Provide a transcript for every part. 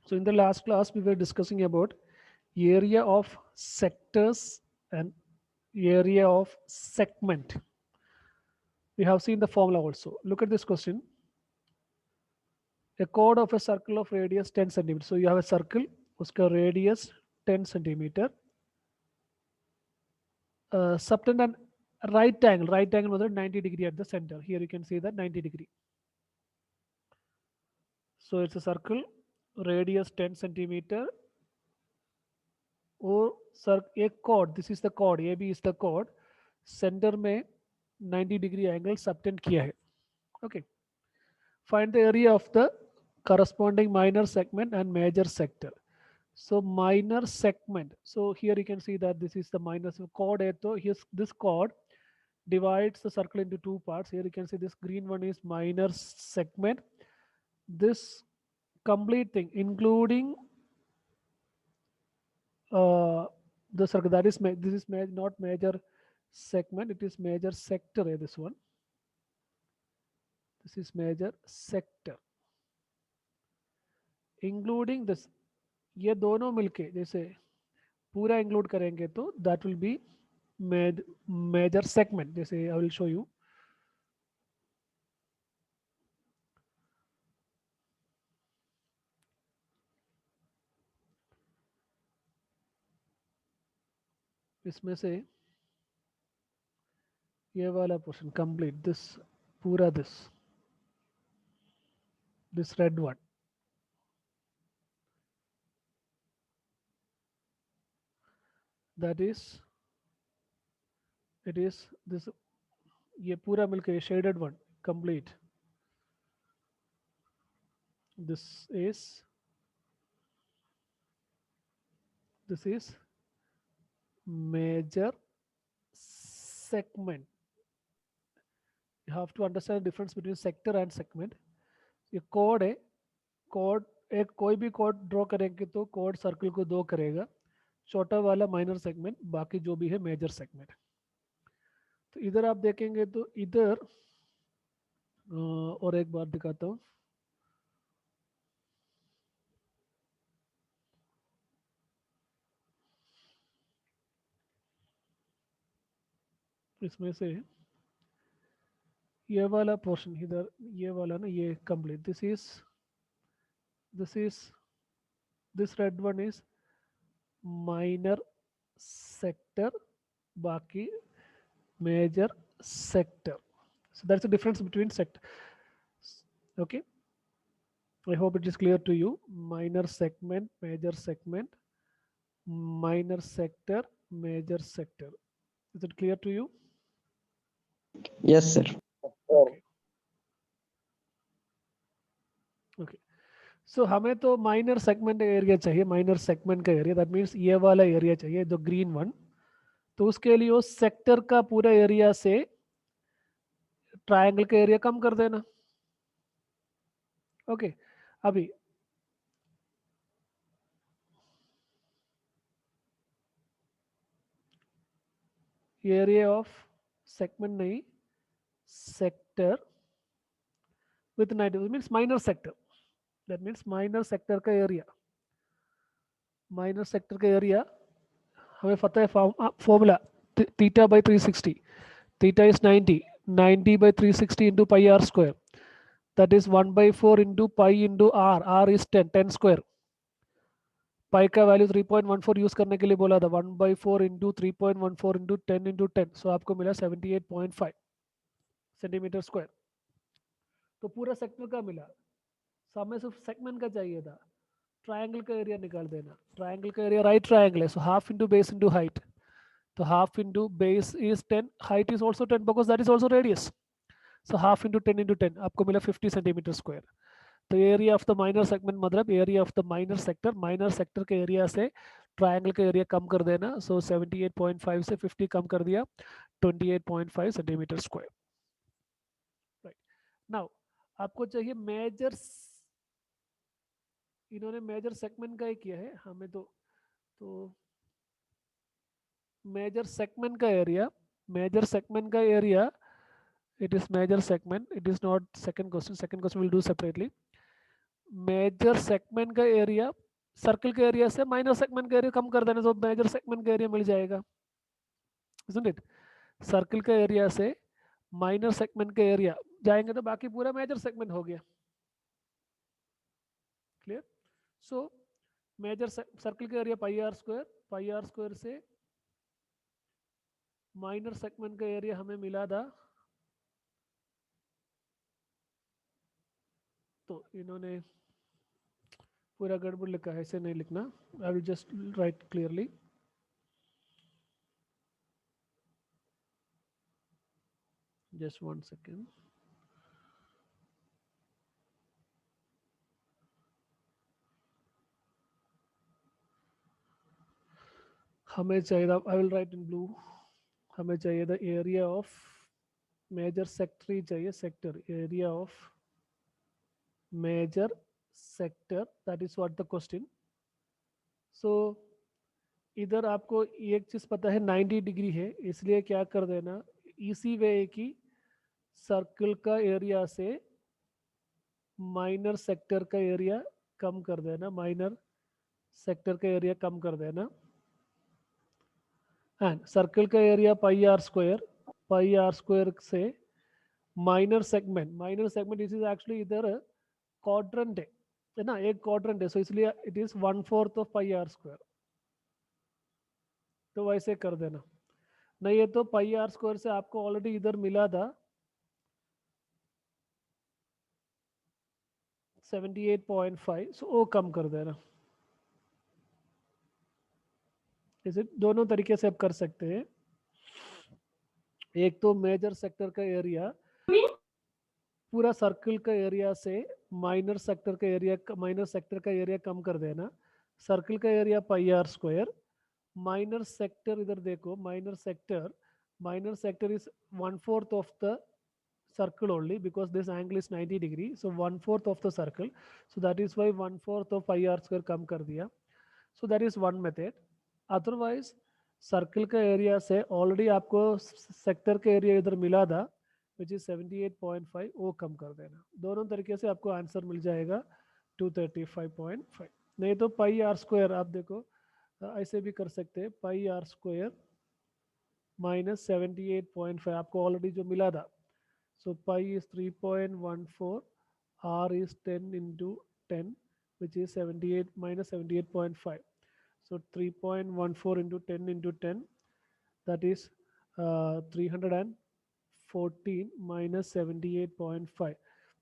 So in the last class, we were discussing about area of sectors and area of segment. We have seen the formula also. Look at this question. A chord of a circle of radius 10 centimeter. So you have a circle, uska radius 10 centimeter. Subtend an right angle. Right angle was 90 degree at the center. Here you can see that 90 degree. So it's a circle, radius 10 centimeter. और sir एक chord, this is the chord, A B is the chord, centre में 90 degree angle subtend किया है. Okay, find the area of the corresponding minor segment and major sector. So minor segment, so here you can see that this is the minor chord है, तो here's this chord divides the circle into two parts. Here you can see this green one is minor segment, this complete thing including the circle, that is this is not major segment, it is major sector है this one, this is major sector including this. ये दोनों मिलके जैसे पूरा include करेंगे तो that will be major segment. जैसे I will show you. इसमें से ये वाला पोर्शन कंप्लीट, दिस पूरा this red one, that is it is this, ये पूरा मिलके shaded one complete, this is major segment. You have to understand the difference between sector and segment. ये code है, कोड एक कोई भी कोड ड्रॉ करेंगे तो कोड सर्कल को दो करेगा, छोटा वाला माइनर सेगमेंट, बाकी जो भी है मेजर सेगमेंट. तो इधर आप देखेंगे तो इधर और एक बार दिखाता हूँ. इसमें से ये वाला पोर्शन इधर, ये वाला ना, ये complete, this is this red one is minor sector, बाकी major sector. So that's the difference between sector. Okay, I hope it is clear to you. Minor segment, major segment, minor sector, major sector. Is it clear to you? Yes, sir. Okay. Okay. So हमें तो minor segment का area चाहिए, minor segment का area, that means ये वाला area चाहिए, जो green one. तो उसके लिए उस सेक्टर का पूरा एरिया से ट्रायंगल का एरिया कम कर देना. ओके, अभी एरिया ऑफ सेगमेंट नहीं, sector with 90 means minor sector, that means minor sector का एरिया, minor sector का एरिया हमें पता है formula theta by 360, theta is 90 by 360 into pi r square, that is 1/4 into pi into r is 10 square. पाई का value 3.14 use करने के लिए बोला था, 1/4 into 3.14 into 10 into 10, सो आपको मिला 78.5 सेंटीमीटर स्क्वायर. तो पूरा सेक्टर का मिला, सो हमें सिर्फ सेगमेंट का चाहिए था. ट्रायंगल का एरिया निकाल देना, ट्रायंगल का एरिया राइट ट्रायंगल है, so half into base into height. तो half into base is 10, height is also 10 because that is also radius. So half into 10 into 10 आपको मिला 50 सेंटीमीटर स्क्वायर. तो area of the minor segment मतलब area of the minor sector के area से triangle का area कम कर देना. सो 78.5 से 50 कम कर दिया, 28.5 सेंटीमीटर स्क्वायर. राइट, नाउ आपको चाहिए मेजर, इन्होंने मेजर सेगमेंट का ही किया है हमें, तो मेजर सेगमेंट का एरिया, मेजर सेगमेंट का area, it is major segment, it is not second question will do separately. Major segment का एरिया सर्कल के एरिया से माइनर सेगमेंट का एरिया कम कर देना, तो मेजर सेगमेंट का एरिया मिल जाएगा, isn't it? सर्कल का एरिया से माइनर सेगमेंट का एरिया जाएंगे तो बाकी पूरा मेजर सेगमेंट हो गया। क्लियर? सो मेजर सर्कल का एरिया पाई आर स्क्वायर से माइनर सेगमेंट का एरिया हमें मिला था, तो इन्होंने पूरा गड़बड़ लिखा है, ऐसे नहीं लिखना, I will just write clearly. Just 1 second. हमें चाहिए था, I will write in blue, हमें चाहिए था एरिया ऑफ मेजर सेक्टर ही चाहिए, sector area of major sector, that is what the question. So इधर आपको एक चीज पता है 90 डिग्री है, इसलिए क्या कर देना, इसी वे की सर्कल का एरिया से माइनर सेक्टर का एरिया कम कर देना, माइनर सेक्टर का एरिया कम कर देना, एंड सर्कल का एरिया पाई आर स्क्वायर से माइनर सेगमेंट इज एक्चुअली इधर क्वाड्रेंट है ना, एक क्वाड्रेंट है, सो इसलिए it is 1/4 of pi r square, तो वैसे कर देना। नहीं है तो पाई आर स्क्वायर से आपको ऑलरेडी इधर मिला था 78.5, सो वो कम कर देना। इसे दोनों तरीके से आप कर सकते हैं, एक तो मेजर सेक्टर का एरिया पूरा सर्कल का एरिया से माइनर सेक्टर का एरिया कम कर देना, सर्कल का area pi r square, minor sector इधर देखो, minor sector is 1/4 of the circle only because this angle is 90 degree, so 1/4 of the circle, so that is why 1/4 of pi r square कम कर दिया, so that is one method। Otherwise circle का area से already आपको sector का area इधर मिला था which is 78.5, वो कम कर देना, दोनों तरीके से आपको आंसर मिल जाएगा 235.5। नहीं तो पाई आर स्क्वायर आप देखो ऐसे भी कर सकते हैं, पाई आर स्क्वायर माइनस 78.5 आपको ऑलरेडी जो मिला था, so pi is 3.14, r is 10 into 10, which is 78 minus 78.5, so 3.14 into 10 into 10, that is 314 minus 78.5,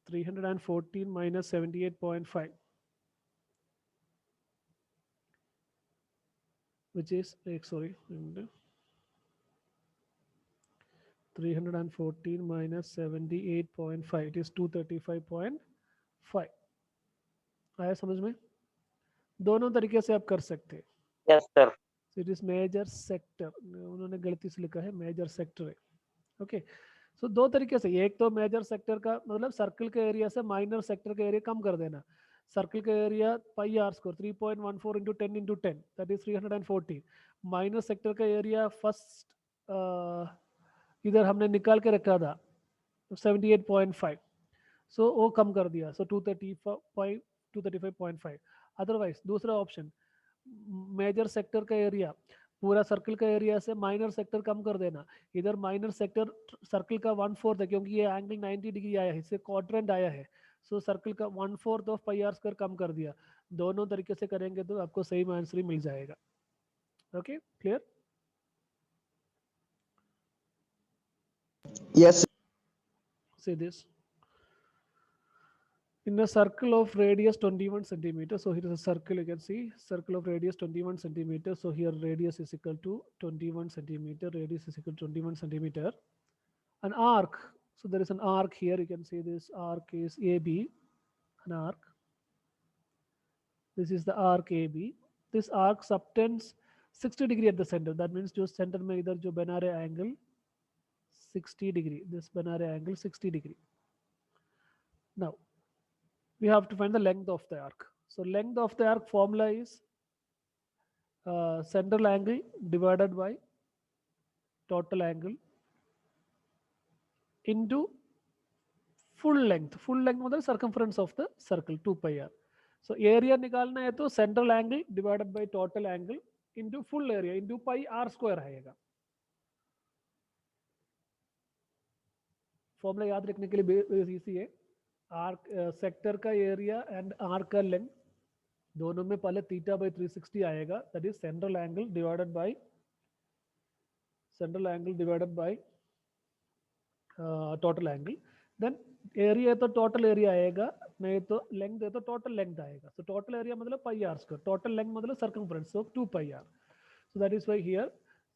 314 minus 78.5, which is 314 minus 78.5, it is 235.5। आया समझ में? दोनों तरीके से आप कर सकते हैं। Yes sir. It is major sector, उन्होंने गलती से लिखा है मेजर सेक्टर है, ओके। सो दो तरीके से, एक तो मेजर सेक्टर का मतलब सर्कल के एरिया से माइनर सेक्टर का एरिया कम कर देना, सर्कल का area pi r square 3.14 into 10 into 10, that is 314, minor sector का एरिया फर्स्ट इधर हमने निकाल के रखा था 78.5, सो वो कम कर दिया, सो 235.5। अदरवाइज दूसरा ऑप्शन, मेजर सेक्टर का एरिया पूरा सर्कल का एरिया से माइनर सेक्टर कम कर देना, इधर माइनर सेक्टर सर्कल का 1/4 है क्योंकि ये एंगल 90 डिग्री आया है, इससे क्वाड्रेंट आया है, सो सर्कल का 1/4 ऑफ पाई आर स्क्वायर कम कर दिया। दोनों तरीके से करेंगे तो आपको सही आंसर ही मिल जाएगा। Okay, clear? Yes. See this. In a circle of radius 21 centimeters, so here is a circle, you can see circle of radius 21 centimeters, so here radius is equal to 21 centimeter, radius is equal to 21 centimeter. An arc, so there is an arc here, you can see this arc is AB, an arc. This is the arc AB. This arc subtends 60 degree at the center, that means जो center में इधर जो बना रहे angle 60 degree, this बना रहे angle 60 degree. Now we have to find the length of the arc. So length of the arc formula is central angle divided by total angle into full length मतलब circumference of the circle 2 pi r. So area निकालना है तो central angle divided by total angle into full area into pi r square आएगा. Formula याद रखने के लिए easy है. आर्क सेक्टर का एरिया एंड आर्क का लेंथ दोनों में पहले थीटा बाई 360 आएगा. That is central angle divided by total angle. Then area है तो टोटल एरिया आएगा, नहीं तो लेंथ है तो टोटल लेंथ आएगा. सो टोटल एरिया मतलब pi r square, total length मतलब circumference, so 2 pi r. So that is why here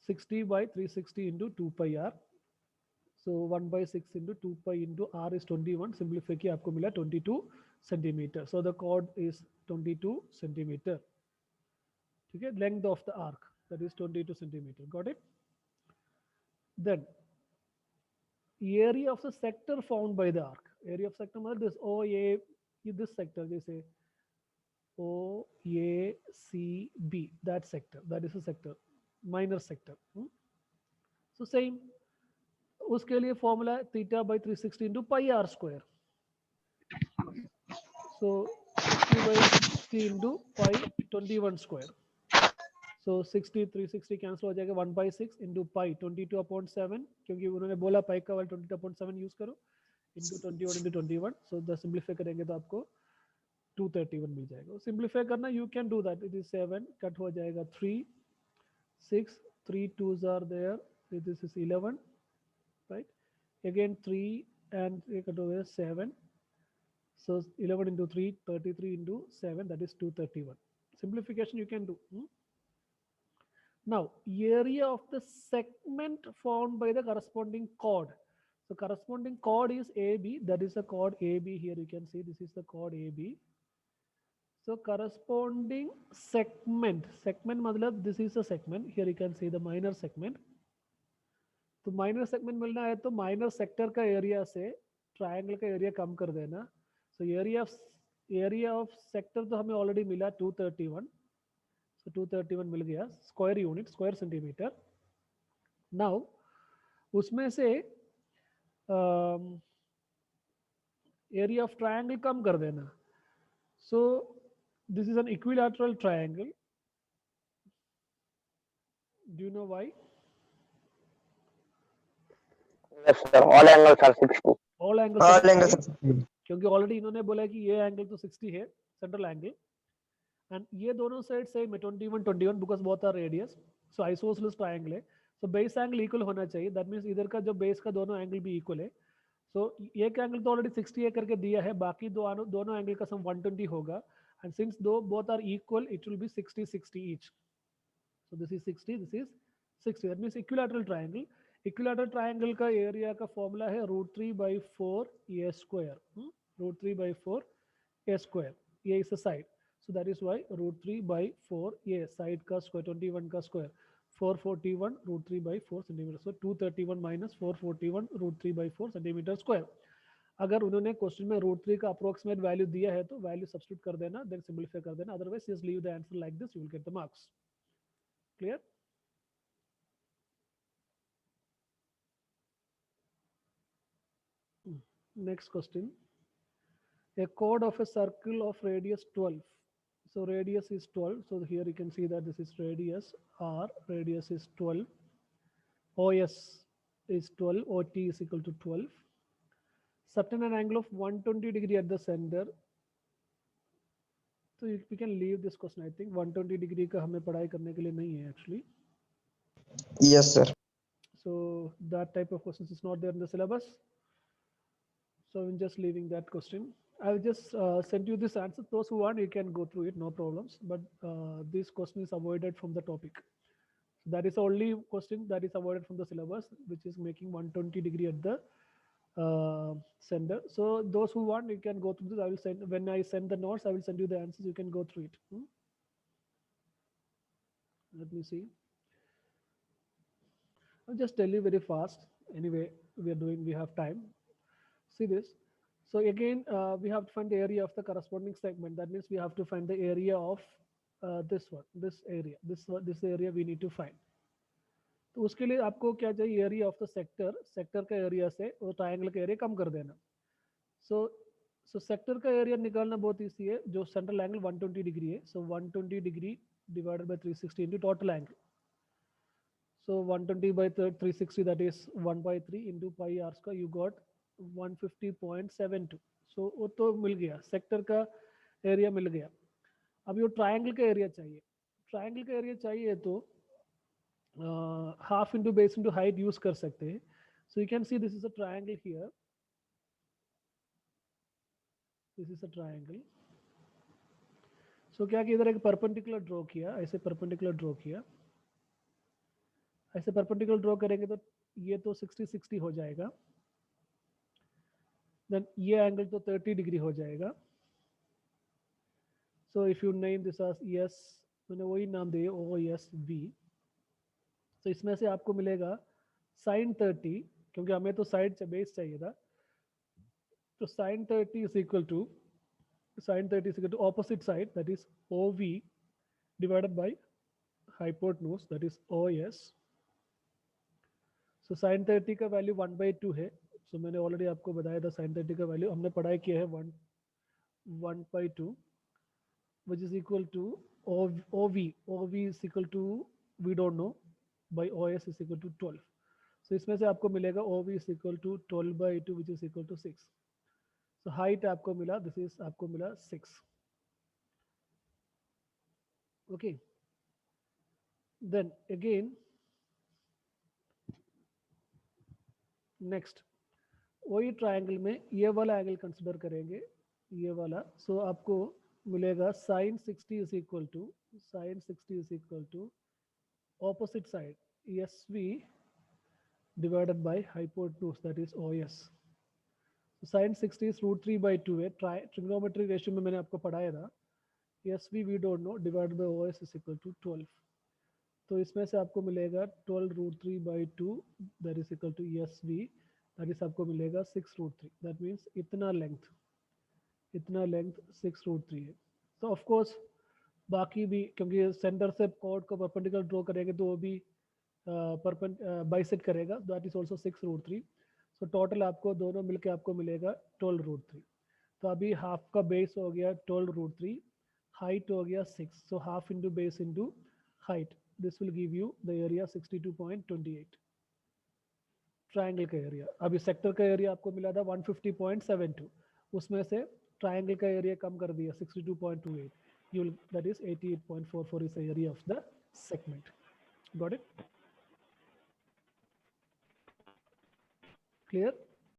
60 by 360 into 2 pi r. So 1 by 6 into 2 pi into r is 21. Simplify किया आपको मिला 22 centimeter. So the chord is 22 centimeter. ठीक है, length of the arc that is 22 centimeter. Got it? Then area of the sector formed by the arc. Area of sector मतलब this OA, this sector जैसे OACB, that sector, that is a sector, minor sector. So same, उसके लिए formula theta by 360 into pi r square. So 60 by 60 into pi 21 square. So 60 360 cancel हो जाएगा. 1 by 6 into pi 22/7, क्योंकि उन्होंने बोला पाई का वाले 22/7 यूज करो, into 21 into 21. So the simplify करेंगे तो आपको 231 मिल जाएगा. सिंप्लीफाई करना you can do that. It is 7 cut हो जाएगा 3 6 3 2s are there. This is 11, right? Again 3 and 7. So 11 into 3, 33 into 7, that is 231. Simplification you can do. Now area of the segment formed by the corresponding chord. So corresponding chord is AB, that is the chord AB. Here you can see this is the chord AB. So corresponding segment matlab this is a segment. Here you can see the minor segment. तो minor segment मिलना है तो minor sector का area से triangle का area कम कर देना. सो एरिया ऑफ सेक्टर तो हमें ऑलरेडी मिला 231. सो 231 मिल गया square unit, square centimetre. Now उसमें से एरिया ऑफ ट्रायंगल कम कर देना. सो this is an equilateral triangle. Do you know why? Yes, sir. All angles are 60. All angles All angles are 60. क्योंकि already इन्होंने बोला कि ये एंगल तो 60 है, सेंट्रल एंगल, एंड ये दोनों साइड सेम है 21 because both are radius. So isosceles triangle है. सो बेस एंगल इक्वल होना चाहिए. दैट मींस इधर का जो बेस का दोनों एंगल भी इक्वल है. सो एक एंगल तो ऑलरेडी 60 करके दिया है, बाकी दोनों एंगल का सम 120 होगा. एंड सिंस दो both are equal it will be 60 each. So this is 60, this is 60. That means equilateral triangle. Equilateral triangle का एरिया का फॉर्मूला है √3/4 a square. √3/4 a square. ये is the side. So that is why √3/4 a side का square 21 का square 441 √3/4 centimetre. So 231 minus 441 √3/4 centimetre square. अगर उन्होंने question में √3 का अप्रोक्सीमेट वैल्यू दिया है तो वैल्यू सब्स्टिट्यूट कर देना, देन सिंपलीफाई कर देना. Otherwise just leave the answer like this, you will get the marks. Clear? Next question. A chord of a circle of radius 12. So radius is 12. So here you can see that this is radius R. Radius is 12. OS is 12. OT is equal to 12. Subtend an angle of 120 degree at the center. So we can leave this question. I think 120 degree का हमें पढ़ाई करने के लिए नहीं है actually. Yes, sir. So that type of questions is not there in the syllabus. So I'm just leaving that question. I'll just send you this answer. Those who want, you can go through it, no problems. But this question is avoided from the topic. So that is the only question that is avoided from the syllabus, which is making 120 degree at the center. So those who want, you can go through this. I will send, when I send the notes, I will send you the answers. You can go through it. Let me see. I'll just tell you very fast. Anyway, we have time. See this. So again, we have to find the area of the corresponding segment. That means we have to find the area of this area. This area we need to find. तो उसके लिए आपको क्या चाहिए? Area of the sector. Sector का area से वो triangle का एरिया कम कर देना. सो सेक्टर का एरिया निकालना बहुत ईजी है, जो सेंट्रल एंगल 120 डिग्री है, सो 120 degree divided by 360 into total angle. So 120 by 360, that is 1 by 3 into pi r square, you got 150.72. So वो तो मिल गया, सेक्टर का एरिया मिल गया. अब ये ट्रायंगल का एरिया चाहिए. ट्रायंगल का एरिया चाहिए तो half into base into height use कर सकते हैं. So you can see this is a triangle here. This is a triangle. So क्या कि इधर एक परपेंडिकुलर ड्रॉ किया, ऐसे परपेंडिकुलर ड्रॉ किया. ऐसे परपेंडिकुलर ड्रॉ करेंगे तो ये तो 60-60 हो जाएगा. देन ये एंगल तो 30 डिग्री हो जाएगा. So if you name this edge S, मैंने वही नाम दिया ओ एस बी. तो इसमें से आपको मिलेगा साइन 30, क्योंकि हमें तो साइड से बेस चाहिए था. तो sine 30 is equal to opposite side, that is O V divided by hypotenuse, that is O S. So sine 30 का वैल्यू 1/2 है. सो मैंने ऑलरेडी आपको बताया था साइन 30 का वैल्यू हमने पढ़ाई किया है 1/2, which is equal to OV. OV is equal to, we don't know, by OS is equal to 12. So इसमें से आपको मिलेगा OV is equal to 12/2, which is equal to 6. So height आपको मिला, this is आपको मिला 6. Okay. Then again, next वही triangle में ये वाला एंगल कंसिडर करेंगे, ये वाला. सो आपको मिलेगा sine 60 is equal to opposite side S V divided by hypotenuse, that is O S. Sine 60 √3/2 है. ट्रिग्नोमेट्री रेशियो में मैंने आपको पढ़ाया था. S V don't know, divided by O S is equal to 12. तो इसमें से आपको मिलेगा 12 √3/2, that is equal to S V, that is आपको मिलेगा 6 √3. दैट मीन्स इतना लेंथ 6 √3 है. तो ऑफ कोर्स बाकी भी, क्योंकि सेंटर से कॉर्ड को परपेंडिकुलर ड्रॉ करेंगे तो वो भी बाइसेक्ट करेगा, that is also 6 √3. So total आपको दोनों मिलके आपको मिलेगा 12 √3. तो अभी हाफ का बेस हो गया 12 √3, हाइट हो गया 6. सो half into base into height, this will give you the area 62.28. Triangle का एरिया. अभी सेक्टर का एरिया आपको मिला था 150.72, उसमें से ट्रायंगल का एरिया कम कर दिया 62.28. You will, that is 88.44 is the area of the segment. Got it? Clear?